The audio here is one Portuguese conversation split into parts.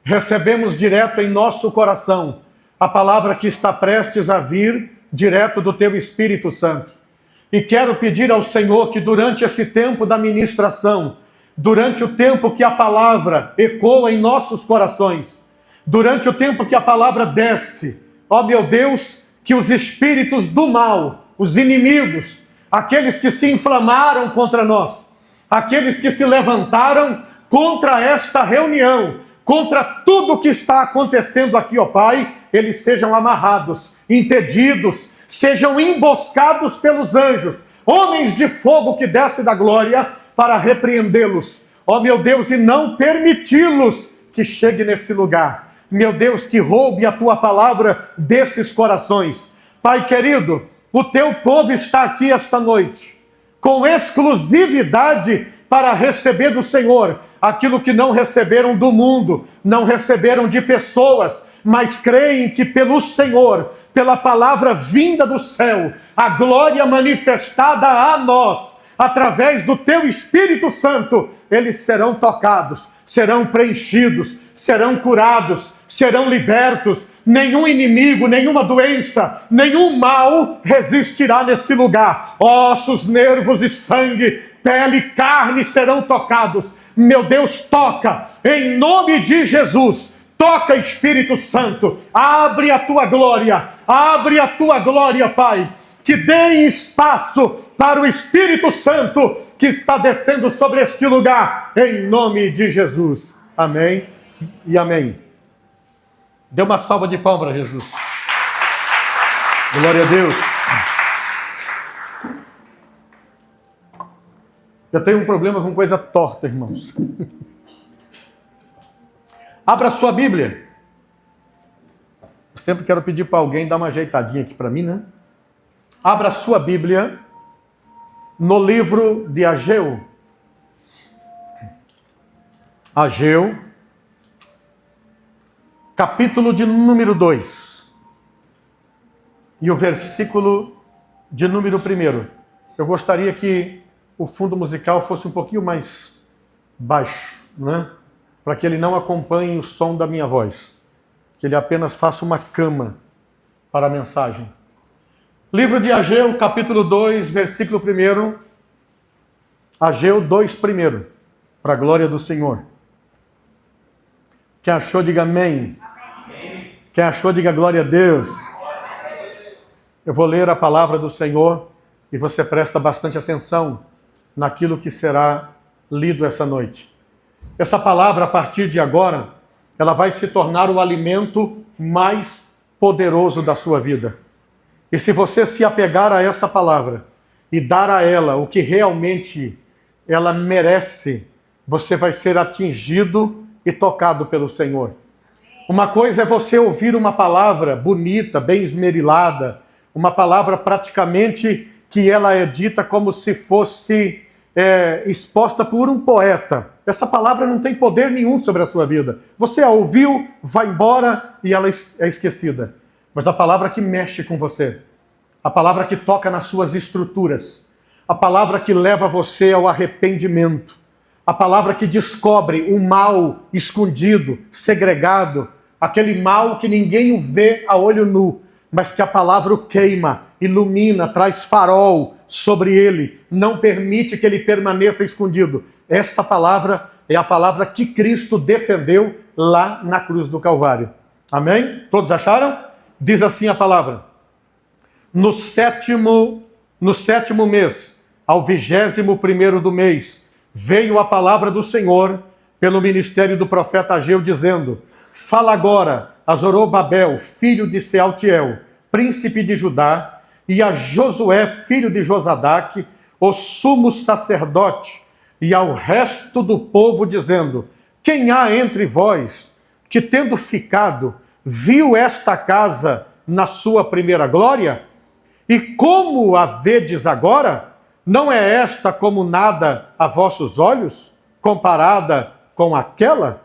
recebemos direto em nosso coração a palavra que está prestes a vir direto do Teu Espírito Santo. E quero pedir ao Senhor que durante esse tempo da ministração, durante o tempo que a palavra ecoa em nossos corações, durante o tempo que a palavra desce, ó meu Deus, que os espíritos do mal, os inimigos, aqueles que se inflamaram contra nós, aqueles que se levantaram contra esta reunião, contra tudo o que está acontecendo aqui, ó Pai, eles sejam amarrados, impedidos, sejam emboscados pelos anjos, homens de fogo que descem da glória para repreendê-los, ó meu Deus, e não permiti-los que chegue nesse lugar. Meu Deus, que roube a Tua palavra desses corações. Pai querido, o Teu povo está aqui esta noite, com exclusividade para receber do Senhor aquilo que não receberam do mundo, não receberam de pessoas, mas creem que pelo Senhor, pela palavra vinda do céu, a glória manifestada a nós, através do Teu Espírito Santo, eles serão tocados, serão preenchidos, serão curados, serão libertos. Nenhum inimigo, nenhuma doença, nenhum mal resistirá nesse lugar. Ossos, nervos e sangue, pele e carne serão tocados. Meu Deus, toca, em nome de Jesus. Toca, Espírito Santo, abre a Tua glória, Pai, que dê espaço para o Espírito Santo que está descendo sobre este lugar, em nome de Jesus. Amém e amém. Dê uma salva de palmas para Jesus. Glória a Deus. Eu tenho um problema com coisa torta, irmãos. Abra sua Bíblia. Eu sempre quero pedir para alguém dar uma ajeitadinha aqui para mim, né? Abra sua Bíblia no livro de Ageu. Ageu, capítulo de número 2. E o versículo de número 1. Eu gostaria que o fundo musical fosse um pouquinho mais baixo, né? Para que ele não acompanhe o som da minha voz, que ele apenas faça uma cama para a mensagem. Livro de Ageu, capítulo 2, versículo 1. Ageu 2, 1, para a glória do Senhor. Quem achou, diga amém. Amém. Quem achou, diga glória a Deus. Eu vou ler a palavra do Senhor e você presta bastante atenção naquilo que será lido essa noite. Essa palavra, a partir de agora, ela vai se tornar o alimento mais poderoso da sua vida. E se você se apegar a essa palavra e dar a ela o que realmente ela merece, você vai ser atingido e tocado pelo Senhor. Uma coisa é você ouvir uma palavra bonita, bem esmerilada, uma palavra praticamente que ela é dita como se fosse exposta por um poeta. Essa palavra não tem poder nenhum sobre a sua vida. Você a ouviu, vai embora e ela é esquecida. Mas a palavra que mexe com você, a palavra que toca nas suas estruturas, a palavra que leva você ao arrependimento, a palavra que descobre o mal escondido, segregado, aquele mal que ninguém o vê a olho nu, mas que a palavra o queima, ilumina, traz farol sobre ele, não permite que ele permaneça escondido. Essa palavra é a palavra que Cristo defendeu lá na cruz do Calvário. Amém? Todos acharam? Diz assim a palavra: no sétimo mês, ao 21º do mês, veio a palavra do Senhor pelo ministério do profeta Ageu, dizendo: fala agora a Zorobabel, filho de Sealtiel, príncipe de Judá, e a Josué, filho de Josadaque, o sumo sacerdote, e ao resto do povo, dizendo: quem há entre vós que, tendo ficado, viu esta casa na sua primeira glória? E como a vedes agora? Não é esta como nada a vossos olhos, comparada com aquela?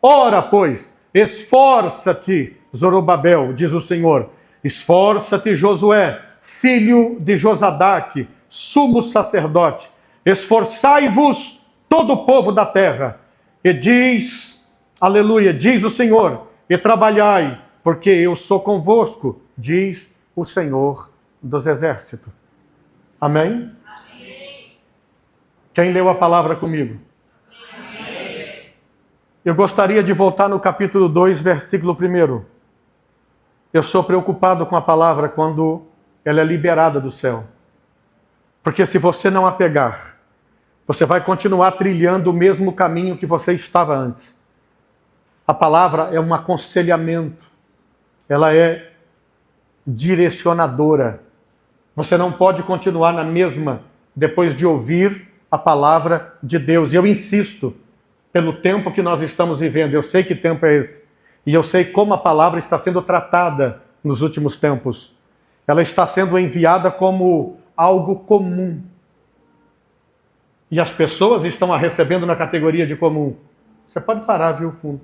Ora, pois, esforça-te, Zorobabel, diz o Senhor, esforça-te, Josué, filho de Josadaque, sumo sacerdote, esforçai-vos todo o povo da terra. E diz aleluia, diz o Senhor, e trabalhai, porque eu sou convosco, diz o Senhor dos Exércitos. Amém? Amém. Quem leu a palavra comigo? Amém. Eu gostaria de voltar no capítulo 2, versículo 1. Eu sou preocupado com a palavra quando ela é liberada do céu. Porque se você não a pegar, você vai continuar trilhando o mesmo caminho que você estava antes. A palavra é um aconselhamento. Ela é direcionadora. Você não pode continuar na mesma depois de ouvir a palavra de Deus. E eu insisto, pelo tempo que nós estamos vivendo, eu sei que tempo é esse. E eu sei como a palavra está sendo tratada nos últimos tempos. Ela está sendo enviada como algo comum. E as pessoas estão a recebendo na categoria de comum. Você pode parar, viu, fundo?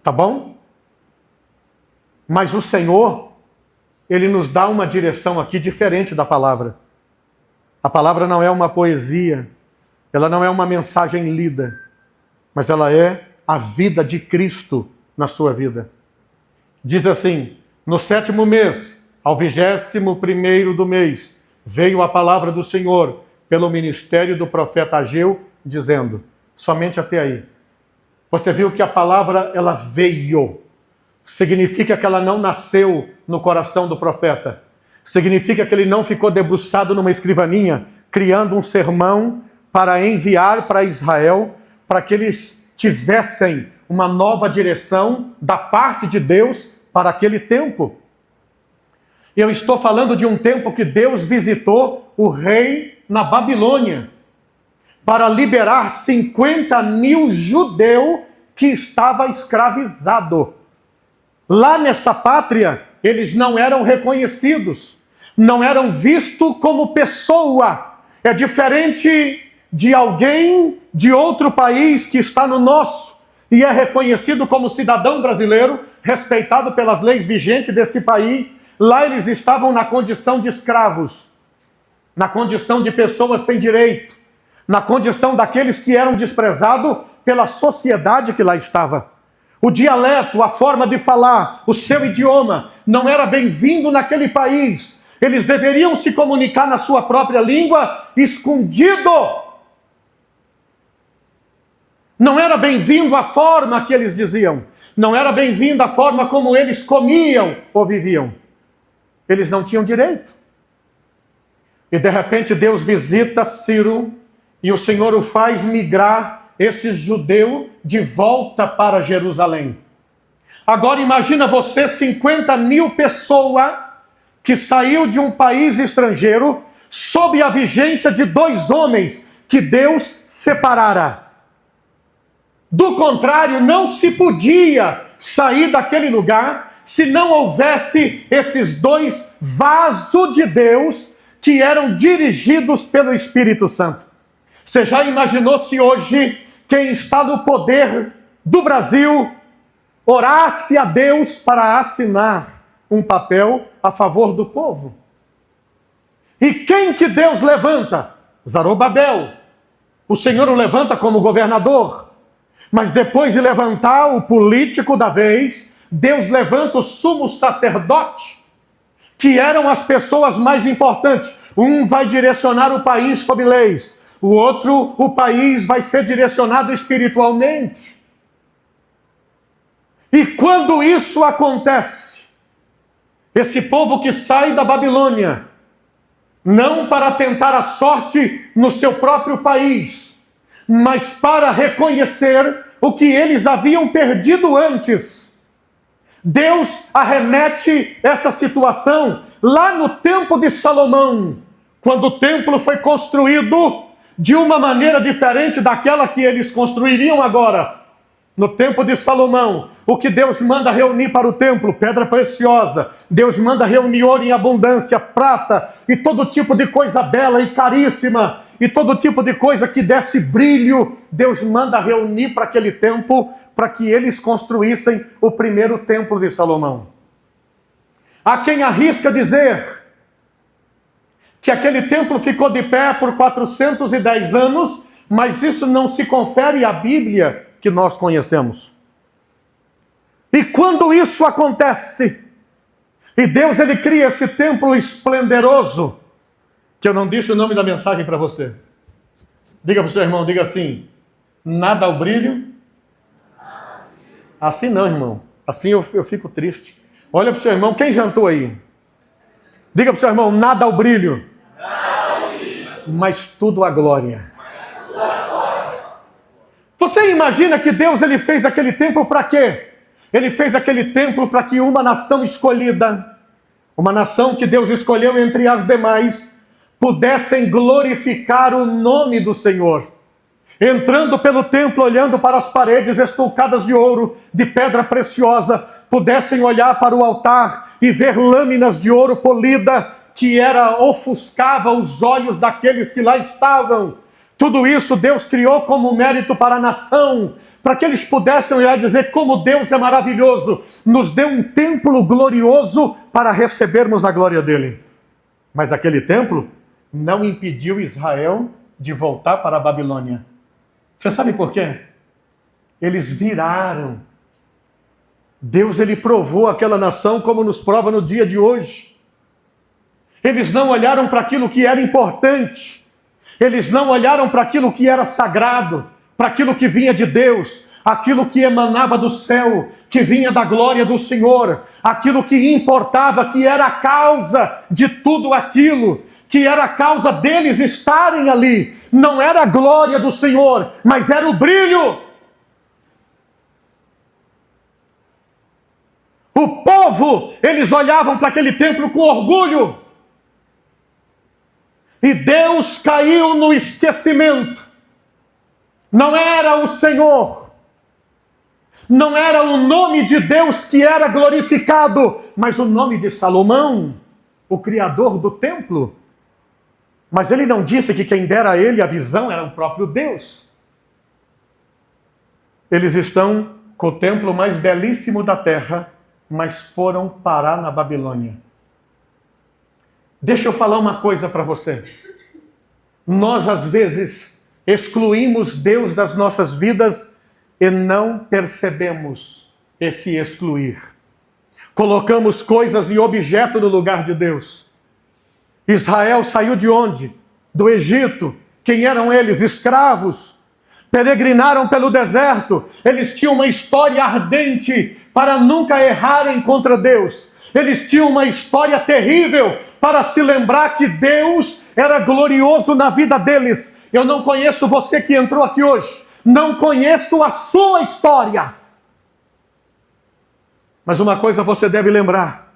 Tá bom? Mas o Senhor, Ele nos dá uma direção aqui diferente da palavra. A palavra não é uma poesia, ela não é uma mensagem lida, mas ela é a vida de Cristo na sua vida. Diz assim, no 7º mês, ao 21º do mês, veio a palavra do Senhor pelo ministério do profeta Ageu, dizendo, somente até aí. Você viu que a palavra, ela veio. Significa que ela não nasceu no coração do profeta. Significa que ele não ficou debruçado numa escrivaninha, criando um sermão para enviar para Israel, para que eles tivessem uma nova direção da parte de Deus para aquele tempo. Eu estou falando de um tempo que Deus visitou o rei na Babilônia para liberar 50.000 judeus que estava escravizado. Lá nessa pátria, eles não eram reconhecidos, não eram vistos como pessoa. É diferente de alguém de outro país que está no nosso e é reconhecido como cidadão brasileiro, respeitado pelas leis vigentes desse país. Lá eles estavam na condição de escravos, na condição de pessoas sem direito, na condição daqueles que eram desprezados pela sociedade que lá estava. O dialeto, a forma de falar, o seu idioma não era bem-vindo naquele país. Eles deveriam se comunicar na sua própria língua, escondido. Não era bem-vindo a forma que eles diziam. Não era bem-vindo a forma como eles comiam ou viviam. Eles não tinham direito. E de repente Deus visita Ciro e o Senhor o faz migrar esse judeu de volta para Jerusalém. Agora imagina você, 50.000 pessoas que saiu de um país estrangeiro sob a vigência de 2 homens que Deus separara. Do contrário, não se podia sair daquele lugar se não houvesse esses 2 vasos de Deus que eram dirigidos pelo Espírito Santo. Você já imaginou se hoje quem está no poder do Brasil orasse a Deus para assinar um papel a favor do povo? E quem que Deus levanta? Zorobabel. O Senhor o levanta como governador. Mas depois de levantar o político da vez, Deus levanta o sumo sacerdote, que eram as pessoas mais importantes. Um vai direcionar o país sob leis. O outro, o país vai ser direcionado espiritualmente. E quando isso acontece, esse povo que sai da Babilônia, não para tentar a sorte no seu próprio país, mas para reconhecer o que eles haviam perdido antes, Deus arremete essa situação lá no tempo de Salomão, quando o templo foi construído de uma maneira diferente daquela que eles construiriam agora. No tempo de Salomão, o que Deus manda reunir para o templo? Pedra preciosa. Deus manda reunir ouro em abundância, prata e todo tipo de coisa bela e caríssima, e todo tipo de coisa que desse brilho. Deus manda reunir para aquele templo, para que eles construíssem o primeiro templo de Salomão. Há quem arrisca dizer que aquele templo ficou de pé por 410 anos, mas isso não se confere à Bíblia que nós conhecemos. E quando isso acontece, e Deus ele cria esse templo esplendoroso, que eu não disse o nome da mensagem para você. Diga para o seu irmão, diga assim: nada ao brilho. Assim não, irmão. Assim eu fico triste. Olha para o seu irmão, quem jantou aí? Diga para o seu irmão, nada ao brilho. Mas tudo a glória. Você imagina que Deus ele fez aquele templo para quê? Ele fez aquele templo para que uma nação escolhida, uma nação que Deus escolheu entre as demais, pudessem glorificar o nome do Senhor. Entrando pelo templo, olhando para as paredes estucadas de ouro, de pedra preciosa, pudessem olhar para o altar e ver lâminas de ouro polida que ofuscava os olhos daqueles que lá estavam. Tudo isso Deus criou como mérito para a nação, para que eles pudessem olhar e dizer como Deus é maravilhoso, nos deu um templo glorioso para recebermos a glória dele. Mas aquele templo não impediu Israel de voltar para a Babilônia. Você sabe por quê? Eles viraram. Deus ele provou aquela nação como nos prova no dia de hoje. Eles não olharam para aquilo que era importante. Eles não olharam para aquilo que era sagrado, para aquilo que vinha de Deus, aquilo que emanava do céu, que vinha da glória do Senhor, aquilo que importava, que era a causa de tudo aquilo, que era a causa deles estarem ali. Não era a glória do Senhor, mas era o brilho. O povo, eles olhavam para aquele templo com orgulho. E Deus caiu no esquecimento. Não era o Senhor, não era o nome de Deus que era glorificado, mas o nome de Salomão, o criador do templo. Mas ele não disse que quem dera a ele a visão era o próprio Deus. Eles estão com o templo mais belíssimo da terra, mas foram parar na Babilônia. Deixa eu falar uma coisa para você. Nós, às vezes, excluímos Deus das nossas vidas e não percebemos esse excluir. Colocamos coisas e objeto no lugar de Deus. Israel saiu de onde? Do Egito. Quem eram eles? Escravos. Peregrinaram pelo deserto. Eles tinham uma história ardente para nunca errarem contra Deus. Eles tinham uma história terrível para se lembrar que Deus era glorioso na vida deles. Eu não conheço você que entrou aqui hoje. Não conheço a sua história. Mas uma coisa você deve lembrar.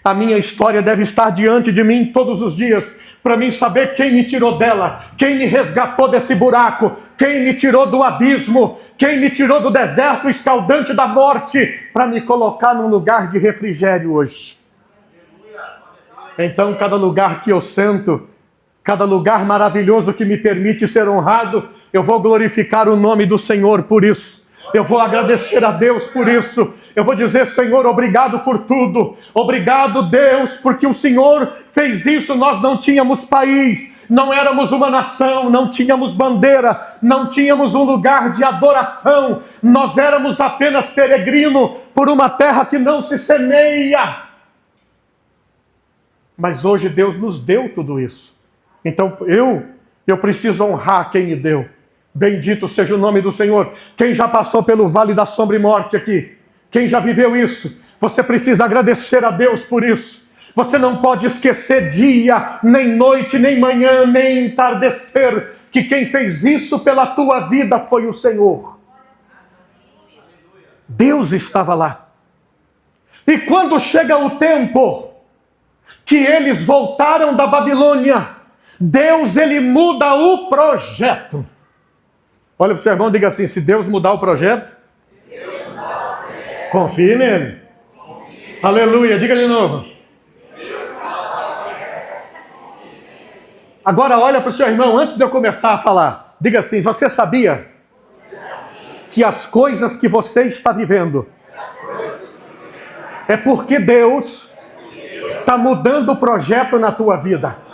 A minha história deve estar diante de mim todos os dias, para mim saber quem me tirou dela, quem me resgatou desse buraco, quem me tirou do abismo, quem me tirou do deserto escaldante da morte, para me colocar num lugar de refrigério hoje. Então, cada lugar que eu sento, cada lugar maravilhoso que me permite ser honrado, eu vou glorificar o nome do Senhor por isso. Eu vou agradecer a Deus por isso. Eu vou dizer, Senhor, obrigado por tudo. Obrigado, Deus, porque o Senhor fez isso. Nós não tínhamos país, não éramos uma nação, não tínhamos bandeira, não tínhamos um lugar de adoração. Nós éramos apenas peregrino por uma terra que não se semeia. Mas hoje Deus nos deu tudo isso. Então eu preciso honrar quem me deu. Bendito seja o nome do Senhor. Quem já passou pelo vale da sombra e morte aqui? Quem já viveu isso? Você precisa agradecer a Deus por isso. Você não pode esquecer dia, nem noite, nem manhã, nem entardecer, que quem fez isso pela tua vida foi o Senhor. Deus estava lá. E quando chega o tempo que eles voltaram da Babilônia, Deus ele muda o projeto. Olha para o seu irmão e diga assim: se Deus mudar o projeto, confie nele. Aleluia, diga de novo. Agora olha para o seu irmão, antes de eu começar a falar, diga assim: você sabia que as coisas que você está vivendo é porque Deus está mudando o projeto na tua vida?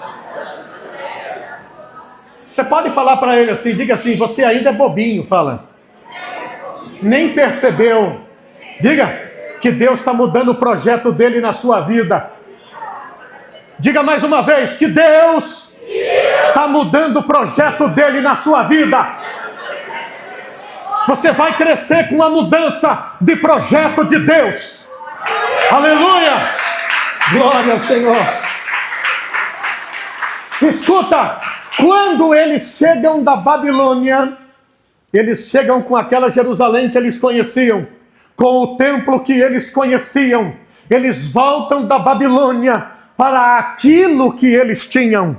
Você pode falar para ele assim, diga assim: você ainda é bobinho, fala. nem percebeu. Diga que Deus está mudando o projeto dele na sua vida. Diga mais uma vez que Deus está mudando o projeto dele na sua vida. Você vai crescer com a mudança de projeto de Deus. Aleluia! Glória ao Senhor. Escuta, quando eles chegam da Babilônia, eles chegam com aquela Jerusalém que eles conheciam, com o templo que eles conheciam. Eles voltam da Babilônia para aquilo que eles tinham.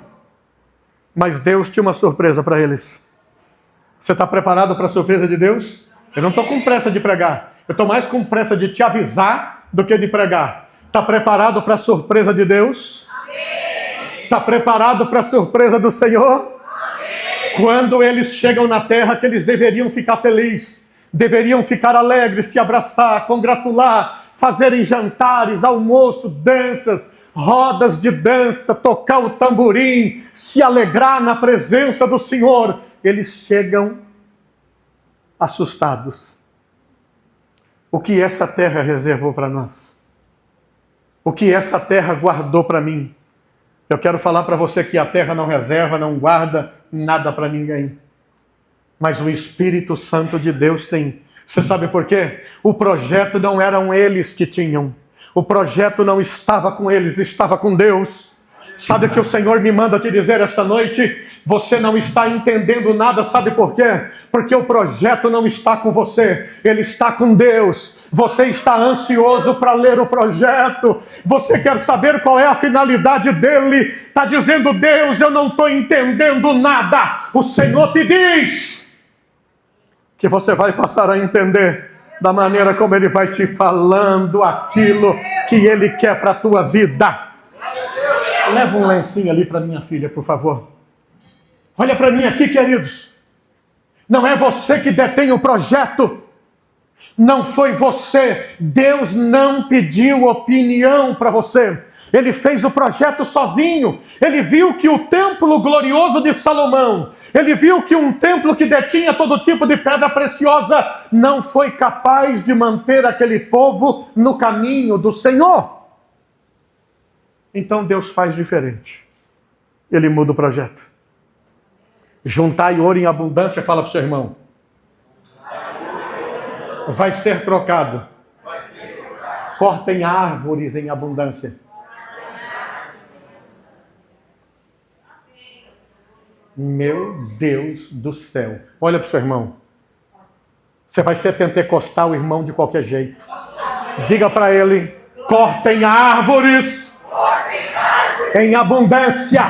Mas Deus tinha uma surpresa para eles. Você está preparado para a surpresa de Deus? Eu não estou com pressa de pregar. Eu estou mais com pressa de te avisar do que de pregar. Está preparado para a surpresa de Deus? Está preparado para a surpresa do Senhor? Quando eles chegam na terra que eles deveriam ficar felizes, deveriam ficar alegres, se abraçar, congratular, fazerem jantares, almoço, danças, rodas de dança, tocar o tamborim, se alegrar na presença do Senhor, eles chegam assustados. O que essa terra reservou para nós? O que essa terra guardou para mim? Eu quero falar para você que a terra não reserva, não guarda nada para ninguém. Mas o Espírito Santo de Deus sim. Você sabe por quê? O projeto não eram eles que tinham. O projeto não estava com eles, estava com Deus. Sabe o que o Senhor me manda te dizer esta noite? Você não está entendendo nada, sabe por quê? Porque o projeto não está com você, ele está com Deus. Você está ansioso para ler o projeto, você quer saber qual é a finalidade dele. Está dizendo, Deus, eu não estou entendendo nada. O Senhor te diz que você vai passar a entender da maneira como ele vai te falando aquilo que ele quer para a tua vida. Leva um lencinho ali para minha filha, por favor. Olha para mim aqui, queridos. Não é você que detém o projeto. Não foi você. Deus não pediu opinião para você. Ele fez o projeto sozinho. Ele viu que o templo glorioso de Salomão, ele viu que um templo que detinha todo tipo de pedra preciosa, não foi capaz de manter aquele povo no caminho do Senhor. Então Deus faz diferente. Ele muda o projeto. Juntai ouro em abundância, fala para o seu irmão. Vai ser trocado. Cortem árvores em abundância. Meu Deus do céu. Olha para o seu irmão. Você vai ser pentecostal, irmão, de qualquer jeito. Diga para ele, cortem árvores em abundância.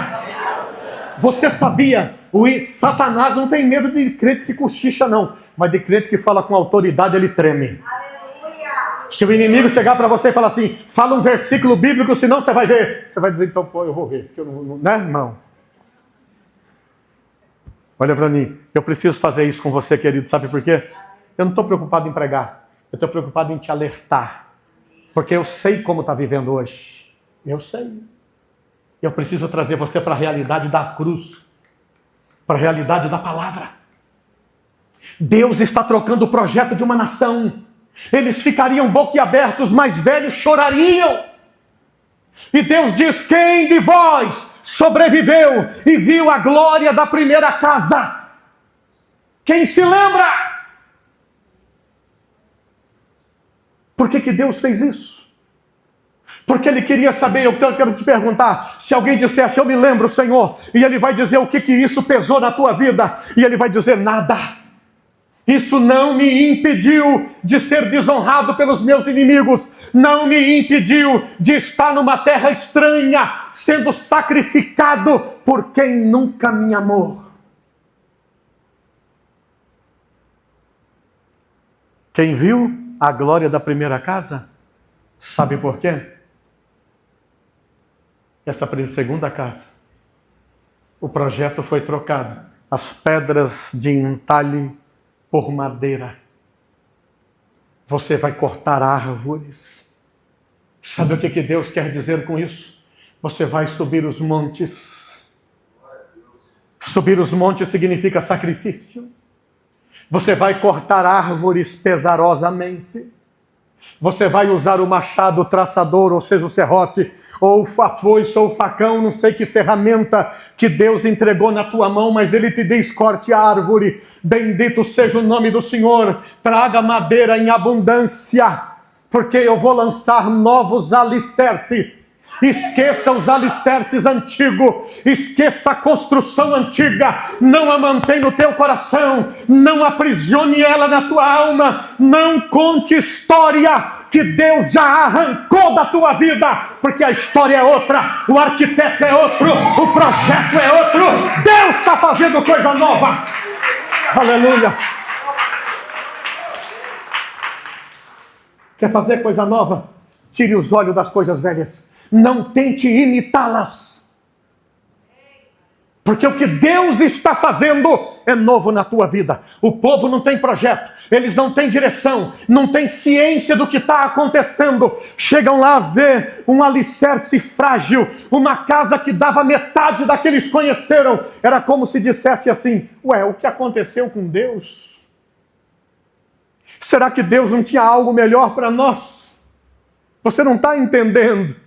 Você sabia? O Satanás não tem medo de crente que cochicha, não. Mas de crente que fala com autoridade, ele treme. Aleluia. Se o inimigo chegar para você e falar assim, fala um versículo bíblico, senão você vai ver. Você vai dizer, então, pô, eu vou ver. Porque eu não, né, irmão? Olha para mim. Eu preciso fazer isso com você, querido. Sabe por quê? Eu não estou preocupado em pregar. Eu estou preocupado em te alertar. Porque eu sei como está vivendo hoje. Eu sei. Eu preciso trazer você para a realidade da cruz. Para a realidade da palavra. Deus está trocando o projeto de uma nação. Eles ficariam boquiabertos, mais velhos chorariam. E Deus diz, quem de vós sobreviveu e viu a glória da primeira casa? Quem se lembra? Por que Deus fez isso? Porque ele queria saber. Eu quero te perguntar, se alguém dissesse, eu me lembro, Senhor, e ele vai dizer o que isso pesou na tua vida, e ele vai dizer, nada. Isso não me impediu de ser desonrado pelos meus inimigos, não me impediu de estar numa terra estranha, sendo sacrificado por quem nunca me amou. Quem viu a glória da primeira casa, sabe por quê? Essa segunda casa, o projeto foi trocado. As pedras de entalhe por madeira. Você vai cortar árvores. Sabe o que Deus quer dizer com isso? Você vai subir os montes. Subir os montes significa sacrifício. Você vai cortar árvores pesarosamente. Você vai usar o machado, o traçador, ou seja, o serrote, ou a foice, ou o facão, não sei que ferramenta que Deus entregou na tua mão, mas Ele te diz: corte a árvore. Bendito seja o nome do Senhor. Traga madeira em abundância, porque eu vou lançar novos alicerces. Esqueça os alicerces antigos, esqueça a construção antiga, não a mantém no teu coração, não aprisione ela na tua alma, não conte história que Deus já arrancou da tua vida, porque a história é outra, o arquiteto é outro, o projeto é outro. Deus está fazendo coisa nova. Aleluia. Quer fazer coisa nova? Tire os olhos das coisas velhas. Não tente imitá-las. Porque o que Deus está fazendo é novo na tua vida. O povo não tem projeto, eles não têm direção, não têm ciência do que está acontecendo. Chegam lá a ver um alicerce frágil, uma casa que dava metade da que eles conheceram. Era como se dissesse assim: ué, o que aconteceu com Deus? Será que Deus não tinha algo melhor para nós? Você não está entendendo.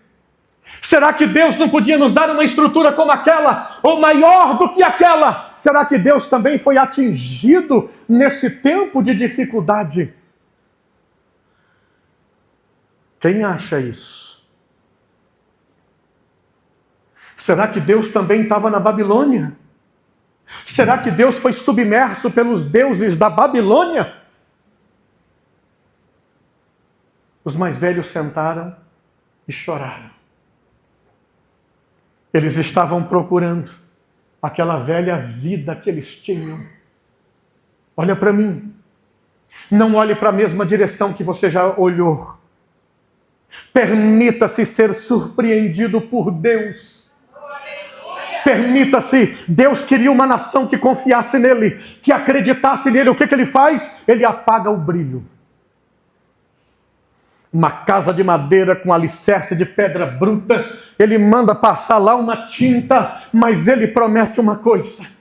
Será que Deus não podia nos dar uma estrutura como aquela, ou maior do que aquela? Será que Deus também foi atingido nesse tempo de dificuldade? Quem acha isso? Será que Deus também estava na Babilônia? Será que Deus foi submerso pelos deuses da Babilônia? Os mais velhos sentaram e choraram. Eles estavam procurando aquela velha vida que eles tinham. Olha para mim. Não olhe para a mesma direção que você já olhou. Permita-se ser surpreendido por Deus. Permita-se. Deus queria uma nação que confiasse nele, que acreditasse nele. O que ele faz? Ele apaga o brilho. Uma casa de madeira com alicerce de pedra bruta, ele manda passar lá uma tinta, mas ele promete uma coisa.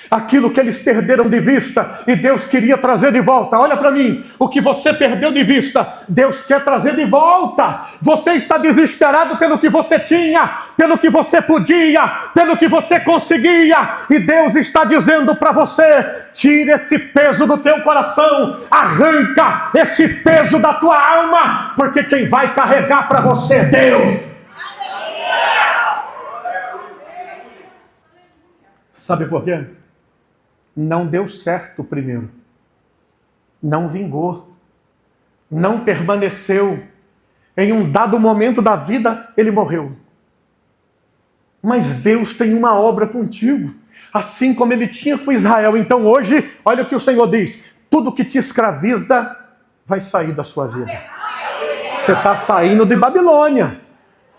Aquilo que eles perderam de vista e Deus queria trazer de volta. Olha para mim, o que você perdeu de vista, Deus quer trazer de volta. Você está desesperado pelo que você tinha, pelo que você podia, pelo que você conseguia, e Deus está dizendo para você: tira esse peso do teu coração, arranca esse peso da tua alma, porque quem vai carregar para você é Deus. Sabe por quê? Não deu certo primeiro, não vingou, não permaneceu. Em um dado momento da vida, ele morreu. Mas Deus tem uma obra contigo, assim como ele tinha com Israel. Então hoje, olha o que o Senhor diz: tudo que te escraviza vai sair da sua vida. Você está saindo de Babilônia.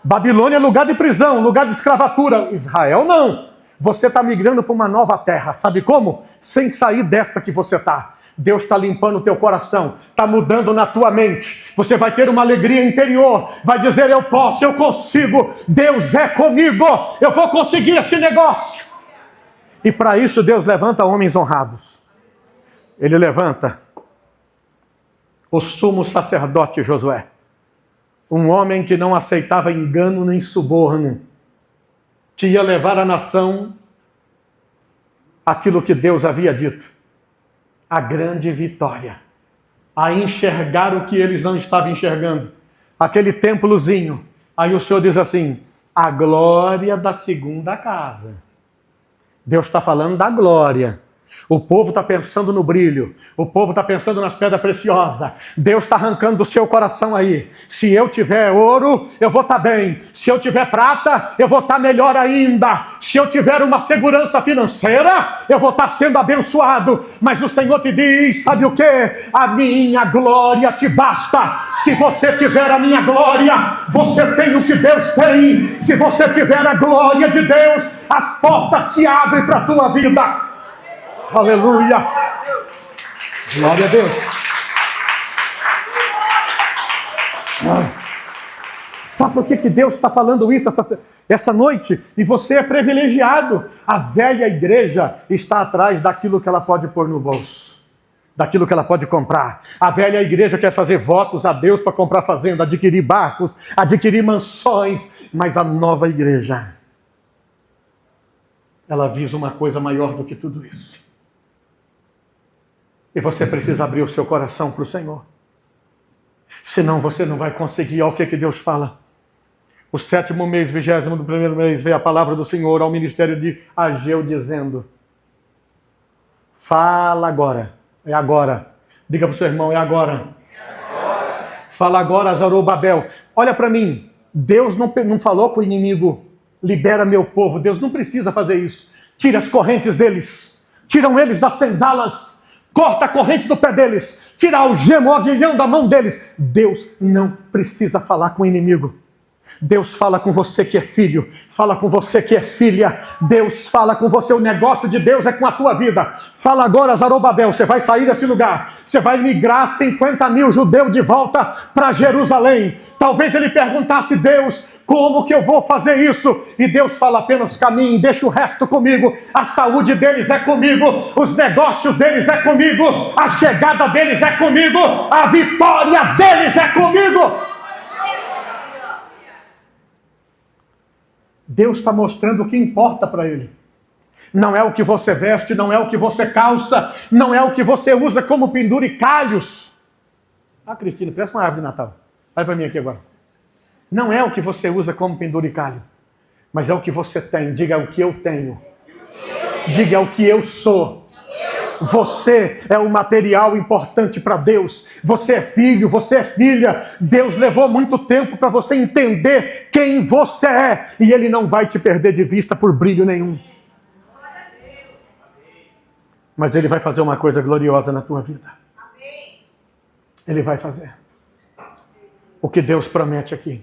Babilônia é lugar de prisão, lugar de escravatura. Israel não. Você está migrando para uma nova terra. Sabe como? Sem sair dessa que você está. Deus está limpando o teu coração, está mudando na tua mente. Você vai ter uma alegria interior, vai dizer: eu posso, eu consigo, Deus é comigo, eu vou conseguir esse negócio. E para isso Deus levanta homens honrados. Ele levanta o sumo sacerdote Josué, um homem que não aceitava engano nem suborno, que ia levar a nação aquilo que Deus havia dito, a grande vitória, a enxergar o que eles não estavam enxergando, aquele templozinho. Aí o Senhor diz assim: a glória da segunda casa. Deus está falando da glória. O povo está pensando no brilho, o povo está pensando nas pedras preciosas. Deus está arrancando do seu coração aí. Se eu tiver ouro, eu vou estar bem. Se eu tiver prata, eu vou estar melhor ainda. Se eu tiver uma segurança financeira, eu vou estar sendo abençoado. Mas o Senhor te diz: sabe o que? A minha glória te basta. Se você tiver a minha glória, você tem o que Deus tem. Se você tiver a glória de Deus, as portas se abrem para a tua vida. Aleluia! Glória a Deus! Sabe por que Deus está falando isso essa noite? E você é privilegiado. A velha igreja está atrás daquilo que ela pode pôr no bolso, daquilo que ela pode comprar. A velha igreja quer fazer votos a Deus para comprar fazenda, adquirir barcos, adquirir mansões. Mas a nova igreja, ela visa uma coisa maior do que tudo isso. E você precisa abrir o seu coração para o Senhor. Senão você não vai conseguir. Olha o que Deus fala. O 7º mês, 20º do primeiro mês, veio a palavra do Senhor ao ministério de Ageu, dizendo: fala agora. É agora. Diga para o seu irmão, é agora. Fala agora, Zorobabel. Olha para mim. Deus não falou para o inimigo: libera meu povo. Deus não precisa fazer isso. Tira as correntes deles. Tiram eles das senzalas. Corta a corrente do pé deles. Tira o algema, o aguilhão da mão deles. Deus não precisa falar com o inimigo. Deus fala com você que é filho, fala com você que é filha. Deus fala com você, o negócio de Deus é com a tua vida. Fala agora, Zorobabel, você vai sair desse lugar, você vai migrar 50 mil judeus de volta para Jerusalém. Talvez ele perguntasse: Deus, como que eu vou fazer isso? E Deus fala: apenas caminhe, deixa o resto comigo. A saúde deles é comigo, os negócios deles é comigo, a chegada deles é comigo, a vitória deles é comigo. Deus está mostrando o que importa para ele. Não é o que você veste, não é o que você calça, não é o que você usa como penduricalhos. Ah, Cristina, presta uma árvore de Natal. Vai para mim aqui agora. Não é o que você usa como penduricalho, mas é o que você tem. Diga: o que eu tenho. Diga: o que eu sou. Você é um material importante para Deus. Você é filho, você é filha. Deus levou muito tempo para você entender quem você é. E Ele não vai te perder de vista por brilho nenhum. Mas Ele vai fazer uma coisa gloriosa na tua vida. Ele vai fazer. O que Deus promete aqui: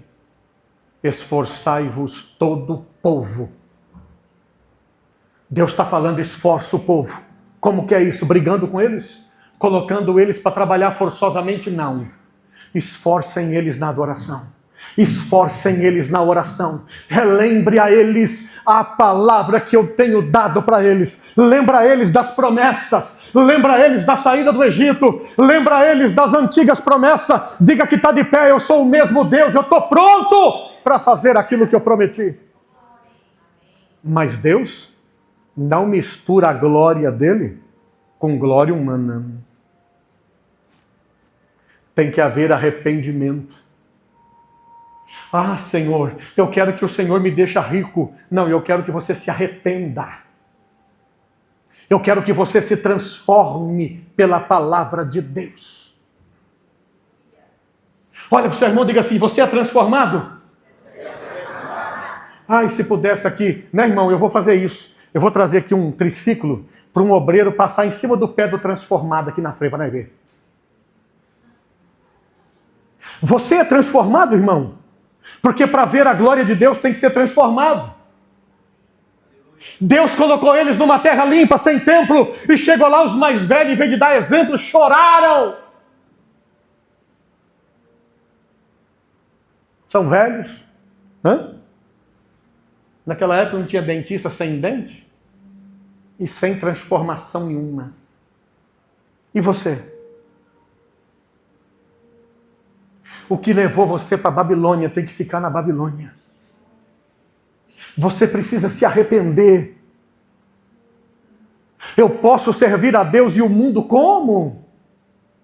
esforçai-vos todo o povo. Deus está falando: esforça o povo. Como que é isso? Brigando com eles? Colocando eles para trabalhar forçosamente? Não. Esforcem eles na adoração. Esforcem eles na oração. Relembre a eles a palavra que eu tenho dado para eles. Lembra eles das promessas. Lembra eles da saída do Egito. Lembra eles das antigas promessas. Diga que está de pé: eu sou o mesmo Deus. Eu estou pronto para fazer aquilo que eu prometi. Mas Deus não mistura a glória dele com glória humana. Tem que haver arrependimento. Ah, Senhor, eu quero que o Senhor me deixe rico. Não, eu quero que você se arrependa. Eu quero que você se transforme pela palavra de Deus. Olha para o seu irmão e diga assim: você é transformado? Ai, se pudesse aqui, né, irmão, eu vou fazer isso. Eu vou trazer aqui um triciclo para um obreiro passar em cima do pé do transformado aqui na frente, para nós ver. Você é transformado, irmão? Porque para ver a glória de Deus tem que ser transformado. Deus colocou eles numa terra limpa, sem templo, e chegou lá os mais velhos, em vez de dar exemplo, choraram. São velhos. Naquela época não tinha dentista sem dente e sem transformação nenhuma. E você? O que levou você para a Babilônia tem que ficar na Babilônia. Você precisa se arrepender. Eu posso servir a Deus e o mundo como?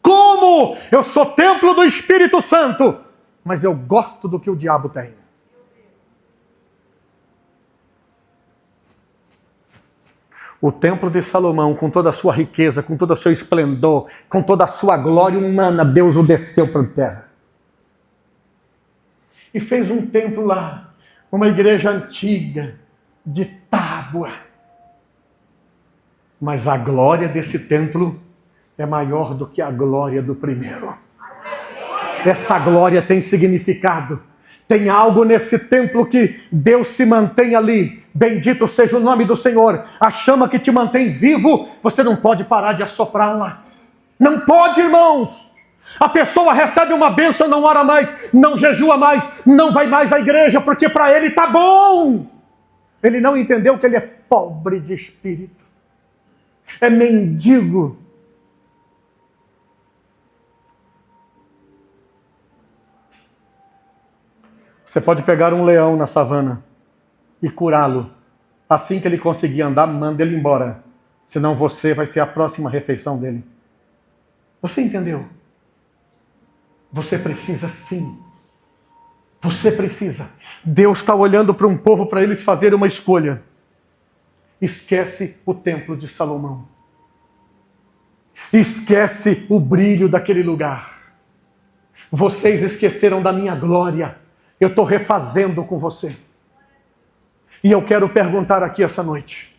Como? Eu sou templo do Espírito Santo, mas eu gosto do que o diabo tem. O templo de Salomão, com toda a sua riqueza, com todo o seu esplendor, com toda a sua glória humana, Deus o desceu para a terra. E fez um templo lá, uma igreja antiga, de tábua. Mas a glória desse templo é maior do que a glória do primeiro. Essa glória tem significado. Tem algo nesse templo que Deus se mantém ali. Bendito seja o nome do Senhor. A chama que te mantém vivo, você não pode parar de assoprá-la. Não pode, irmãos. A pessoa recebe uma bênção, não ora mais, não jejua mais, não vai mais à igreja, porque para ele está bom. Ele não entendeu que ele é pobre de espírito, é mendigo. Você pode pegar um leão na savana e curá-lo. Assim que ele conseguir andar, manda ele embora. Senão você vai ser a próxima refeição dele. Você entendeu? Você precisa sim. Você precisa. Deus está olhando para um povo para eles fazerem uma escolha. Esquece o templo de Salomão. Esquece o brilho daquele lugar. Vocês esqueceram da minha glória. Eu estou refazendo com você. E eu quero perguntar aqui essa noite.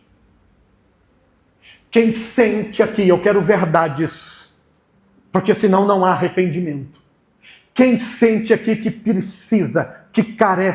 Quem sente aqui, eu quero verdades, porque senão não há arrependimento. Quem sente aqui que precisa, que carece